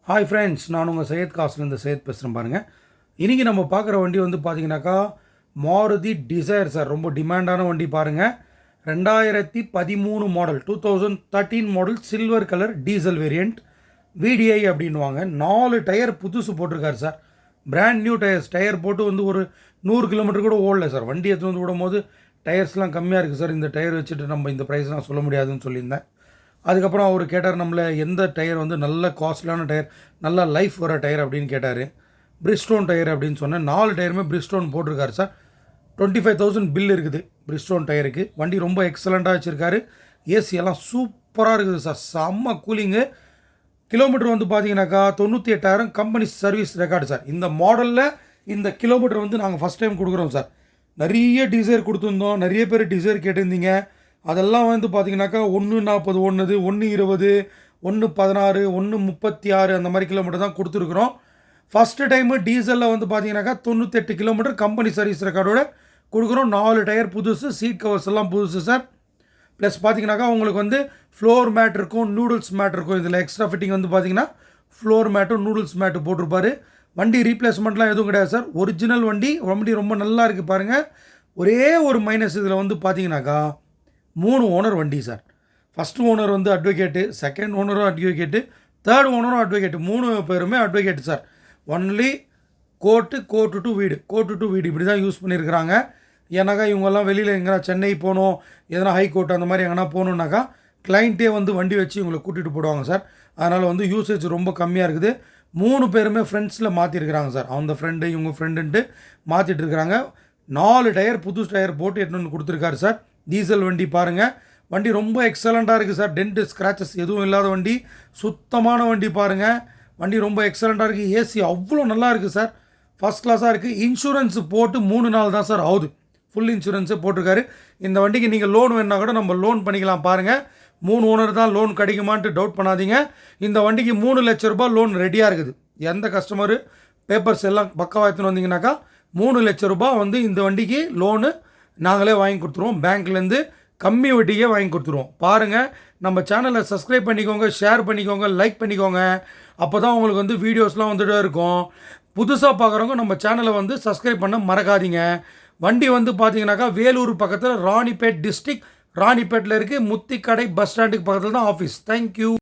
Hi friends, நான் உங்கள் சையத் காசுலேருந்து சையத் பேசுகிறேன் பாருங்கள். இன்றைக்கி நம்ம பார்க்குற வண்டி வந்து பார்த்தீங்கன்னாக்கா மாருதி டிசைர் சார். ரொம்ப டிமாண்டான வண்டி பாருங்கள். 2013 model, 2013 model, silver colour diesel variant, VDI அப்படின்வாங்க. 4 டயர் புதுசு போட்டிருக்காரு sir. Brand new tyres. Tyre போட்டு வந்து ஒரு 100 கிலோமீட்டர் கூட ஓடல சார். வண்டி எடுத்து வந்து விடும் போது டயர்ஸ்லாம் கம்மியாக இருக்குது சார். இந்த டயர் வச்சுட்டு நம்ம இந்த ப்ரைஸ்லாம் சொல்ல முடியாதுன்னு சொல்லியிருந்தேன். அதுக்கப்புறம் அவர் கேட்டார், நம்மளை எந்த டயர் வந்து நல்ல காஸ்ட்லியான டயர், நல்ல லைஃப் வர டயர் அப்படின்னு கேட்டார். பிரிஸ்டோன் டயர் அப்படின்னு சொன்னேன். 4 டயருமே பிரிஸ்டோன் போட்டிருக்காரு சார். 25,000 பில் இருக்குது பிரிஸ்டோன் டயருக்கு. வண்டி ரொம்ப எக்ஸலண்ட்டாக வச்சுருக்காரு. ஏசி எல்லாம் சூப்பராக இருக்குது சார். செம்ம கூலிங்கு. கிலோமீட்டர் வந்து பார்த்தீங்கன்னாக்கா 98,000 கம்பெனி சர்வீஸ் ரெக்கார்டு சார். இந்த மாடலில் இந்த கிலோமீட்டர் வந்து நாங்கள் ஃபஸ்ட் டைம் கொடுக்குறோம் சார். நிறைய டிசைர் கொடுத்துருந்தோம், நிறைய பேர் டிசைர் கேட்டிருந்தீங்க. அதெல்லாம் வந்து பார்த்தீங்கன்னாக்கா 140 ஓடுனது, 120, 116, 136 அந்த மாதிரி கிலோமீட்டர் தான் கொடுத்துருக்குறோம். ஃபஸ்ட்டு டைமு டீசலில் வந்து பார்த்தீங்கன்னாக்கா 98 கிலோமீட்டர் கம்பெனி சர்வீஸ் ரெக்கார்டோட கொடுக்குறோம். 4 டயர் புதுசு, சீட் கவர்ஸ் எல்லாம் புதுசு சார். ப்ளஸ் பார்த்தீங்கன்னாக்கா உங்களுக்கு வந்து ஃப்ளோர் மேட் இருக்கும், நூடுல்ஸ் மேட் இருக்கும். இதில் எக்ஸ்ட்ரா ஃபிட்டிங் வந்து பார்த்தீங்கன்னா ஃப்ளோர் மேட்டும் நூடுல்ஸ் மேட்டு போட்டிருப்பாரு. வண்டி ரீப்ளேஸ்மெண்ட்லாம் எதுவும் கிடையாது சார். ஒரிஜினல் வண்டி. வண்டி ரொம்ப நல்லா இருக்குது பாருங்கள். ஒரே ஒரு மைனஸ் இதில் வந்து பார்த்தீங்கன்னாக்கா 3 ஓனர் வண்டி சார். ஃபஸ்ட்டு ஓனர் வந்து அட்வொகேட்டு, செகண்ட் ஓனரும் அட்வொகேட்டு, தேர்ட் ஓனரும் அட்வொகேட்டு. 3 பேருமே advocate sir. Only court to வீடு, இப்படி தான் யூஸ் பண்ணியிருக்கிறாங்க. ஏன்னாக்கா இவங்கெல்லாம் வெளியில் எங்கன்னா சென்னை போகணும், எதனா ஹைகோர்ட் அந்த மாதிரி எங்கன்னா போகணுன்னாக்கா கிளைண்ட்டே வந்து வண்டி வச்சு இவங்களை கூட்டிகிட்டு போடுவாங்க சார். அதனால் வந்து யூசேஜ் ரொம்ப கம்மியாக இருக்குது. 3 பேருமே ஃப்ரெண்ட்ஸில் மாற்றிருக்கிறாங்க சார். அந்த ஃப்ரெண்டு இவங்க ஃப்ரெண்டுன்ட்டு மாற்றிட்டு இருக்கிறாங்க. 4 டயர் புது டயர் போட்டு எட்டுன்னு கொடுத்துருக்காரு சார். டீசல் வண்டி பாருங்கள். வண்டி ரொம்ப எக்ஸலண்ட்டாக இருக்குது சார். டென்ட்டு ஸ்க்ராச்சஸ் எதுவும் இல்லாத வண்டி, சுத்தமான வண்டி பாருங்கள். வண்டி ரொம்ப எக்ஸலண்ட்டாக இருக்குது. ஏசி அவ்வளோ நல்லா இருக்குது சார். ஃபஸ்ட் கிளாஸாக இருக்குது. இன்சூரன்ஸ் போட்டு 3 நாள் தான் சார் ஆகுது. ஃபுல் இன்சூரன்ஸே போட்டிருக்காரு. இந்த வண்டிக்கு நீங்கள் லோன் வேணால் கூட நம்ம லோன் பண்ணிக்கலாம் பாருங்கள். 3 ஓனர் தான், லோன் கிடைக்குமான்ட்டு டவுட் பண்ணாதீங்க. இந்த வண்டிக்கு 3 லட்ச ரூபாய் லோன் ரெடியாக இருக்குது. எந்த கஸ்டமரு பேப்பர்ஸ் எல்லாம் பக்காவாக எடுத்துன்னு வந்தீங்கன்னாக்கா 3 லட்ச ரூபாய் வந்து இந்த வண்டிக்கு லோனு நாங்களே வாங்கி கொடுத்துருவோம். பேங்க்லேருந்து கம்மி வட்டியே வாங்கி கொடுத்துருவோம். பாருங்கள், நம்ம சேனலை சப்ஸ்கிரைப் பண்ணிக்கோங்க, ஷேர் பண்ணிக்கோங்க, லைக் பண்ணிக்கோங்க. அப்போ தான் உங்களுக்கு வந்து வீடியோஸ்லாம் வந்துகிட்டே இருக்கும். புதுசாக பார்க்குறவங்க நம்ம சேனலை வந்து சப்ஸ்கிரைப் பண்ண மறக்காதீங்க. வண்டி வந்து பார்த்தீங்கன்னாக்கா வேலூர் பக்கத்தில் ராணிப்பேட் டிஸ்ட்ரிக்ட், ராணிப்பேட்டில் இருக்குது. முத்திக்கடை பஸ் ஸ்டாண்டுக்கு பக்கத்தில் தான் ஆஃபீஸ். தேங்க்யூ.